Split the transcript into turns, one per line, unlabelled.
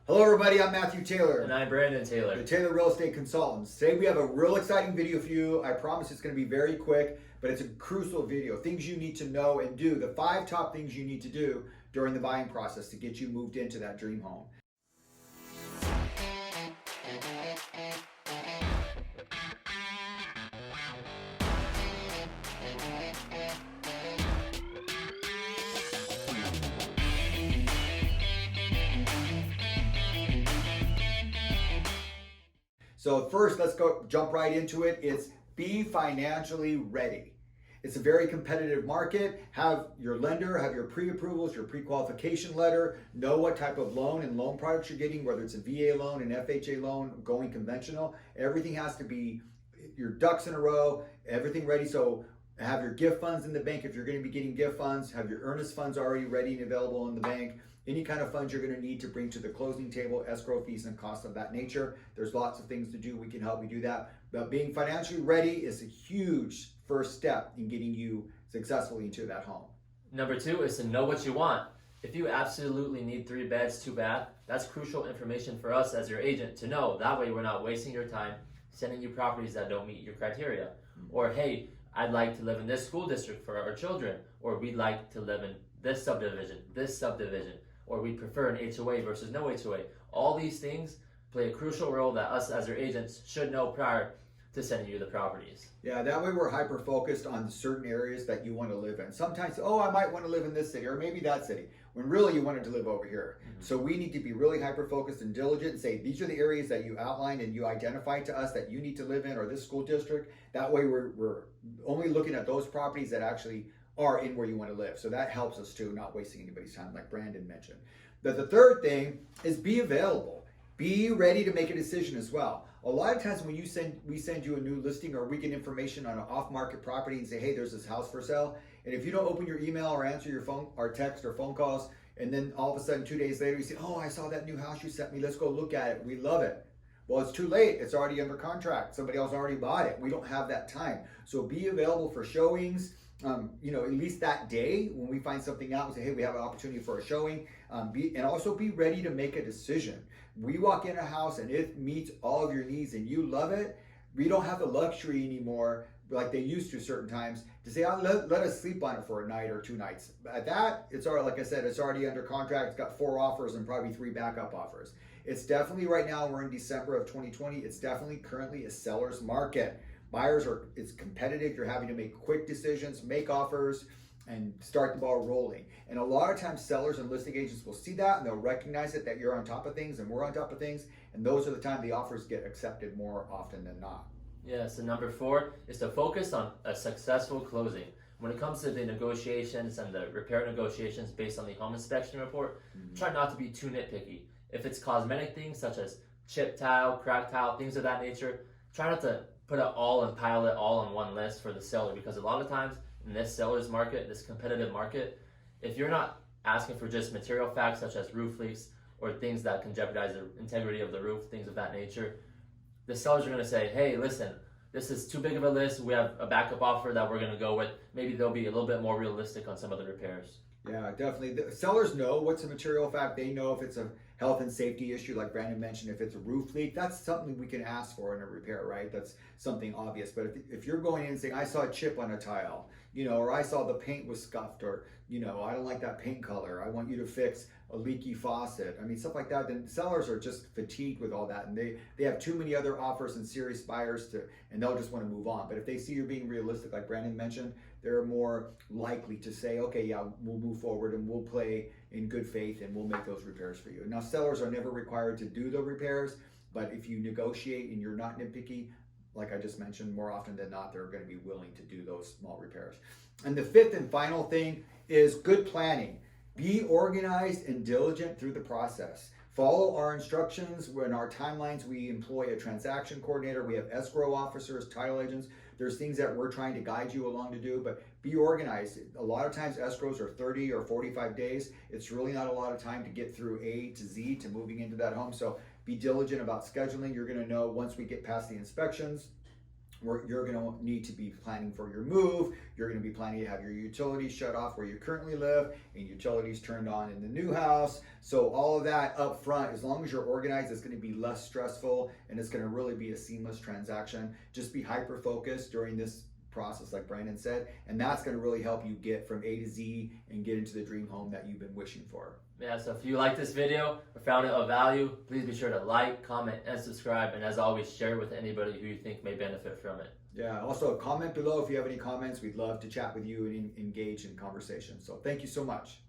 Hello everybody, I'm Matthew Taylor.
And I'm Brandon Taylor.
The Taylor Real Estate Consultants. Today we have a real exciting video for you. I promise it's going to be very quick, but it's a crucial video. Things you need to know and do. The 5 top things you need to do during the buying process to get you moved into that dream home. So first, let's jump right into it. It's be financially ready. It's a very competitive market. Have your lender, have your pre-approvals, your pre-qualification letter, know what type of loan and loan products you're getting, whether it's a VA loan, an FHA loan, going conventional. Everything has to be your ducks in a row, everything ready. So have your gift funds in the bank if you're going to be getting gift funds, have your earnest funds already ready and available in the bank. Any kind of funds you're going to need to bring to the closing table, escrow fees and costs of that nature. There's lots of things to do. We can help you do that. But being financially ready is a huge first step in getting you successfully into that home.
Number 2 is to know what you want. If you absolutely need 3 beds, 2 baths, that's crucial information for us as your agent to know. That way we're not wasting your time sending you properties that don't meet your criteria. Or, hey, I'd like to live in this school district for our children. Or we'd like to live in this subdivision. Or we prefer an HOA versus no HOA. All these things play a crucial role that us as your agents should know prior to sending you the properties.
Yeah, that way we're hyper focused on certain areas that you want to live in. Sometimes, oh, I might want to live in this city or maybe that city, when really you wanted to live over here. So we need to be really hyper focused and diligent and say, these are the areas that you outlined and you identified to us that you need to live in, or this school district. That way we're only looking at those properties that actually are in where you want to live. So that helps us too, not wasting anybody's time, like Brandon mentioned. The third thing is be available. Be ready to make a decision as well. A lot of times when we send you a new listing or we get information on an off-market property and say, hey, there's this house for sale. And if you don't open your email or answer your phone or text or phone calls, and then all of a sudden 2 days later you say, oh, I saw that new house you sent me, let's go look at it, we love it. Well, it's too late. It's already under contract. Somebody else already bought it. We don't have that time. So be available for showings. At least that day when we find something out and say, hey, we have an opportunity for a showing, and also be ready to make a decision. We walk in a house and it meets all of your needs and you love it. We don't have the luxury anymore, like they used to certain times, to say, oh, let us sleep on it for a night or 2 nights. At that, it's already, like I said, it's already under contract. It's got 4 offers and probably 3 backup offers. It's definitely right now, we're in December of 2020. It's definitely currently a seller's market. Buyers it's competitive. You're having to make quick decisions, make offers, and start the ball rolling. And a lot of times sellers and listing agents will see that and they'll recognize it, that you're on top of things and we're on top of things. And those are the time the offers get accepted more often than not.
Yeah, so number 4 is to focus on a successful closing. When it comes to the negotiations and the repair negotiations based on the home inspection report, try not to be too nitpicky. If it's cosmetic things such as chip tile, cracked tile, things of that nature, try not to put it all and pile it all on one list for the seller, because a lot of times in this seller's market, this competitive market, if you're not asking for just material facts such as roof leaks or things that can jeopardize the integrity of the roof, things of that nature, the sellers are going to say, hey, listen, this is too big of a list. We have a backup offer that we're going to go with. Maybe they'll be a little bit more realistic on some of the repairs.
Yeah, definitely. The sellers know what's a material fact. They know if it's a health and safety issue, like Brandon mentioned. If it's a roof leak, that's something we can ask for in a repair, right? That's something obvious. But if you're going in and saying, I saw a chip on a tile, or I saw the paint was scuffed, or, I don't like that paint color, I want you to fix a leaky faucet. I mean, stuff like that. Then sellers are just fatigued with all that. And they have too many other offers and serious buyers and they'll just want to move on. But if they see you're being realistic, like Brandon mentioned, they're more likely to say, okay, yeah, we'll move forward and we'll play in good faith and we'll make those repairs for you. Now, sellers are never required to do the repairs, but if you negotiate and you're not nitpicky, like I just mentioned, more often than not, they're going to be willing to do those small repairs. And the 5th and final thing is good planning. Be organized and diligent through the process. Follow our instructions. In our timelines, we employ a transaction coordinator. We have escrow officers, title agents. There's things that we're trying to guide you along to do, but be organized. A lot of times escrows are 30 or 45 days. It's really not a lot of time to get through A to Z to moving into that home. So be diligent about scheduling. You're going to know once we get past the inspections, you're going to need to be planning for your move. You're going to be planning to have your utilities shut off where you currently live and utilities turned on in the new house. So all of that up front, as long as you're organized, it's going to be less stressful and it's going to really be a seamless transaction. Just be hyper focused during this process, like Brandon said, and that's going to really help you get from A to Z and get into the dream home that you've been wishing for.
Yeah, so if you like this video or found it of value, please be sure to like, comment, and subscribe. And as always, share it with anybody who you think may benefit from it.
Yeah, also comment below if you have any comments. We'd love to chat with you and engage in conversation. So thank you so much.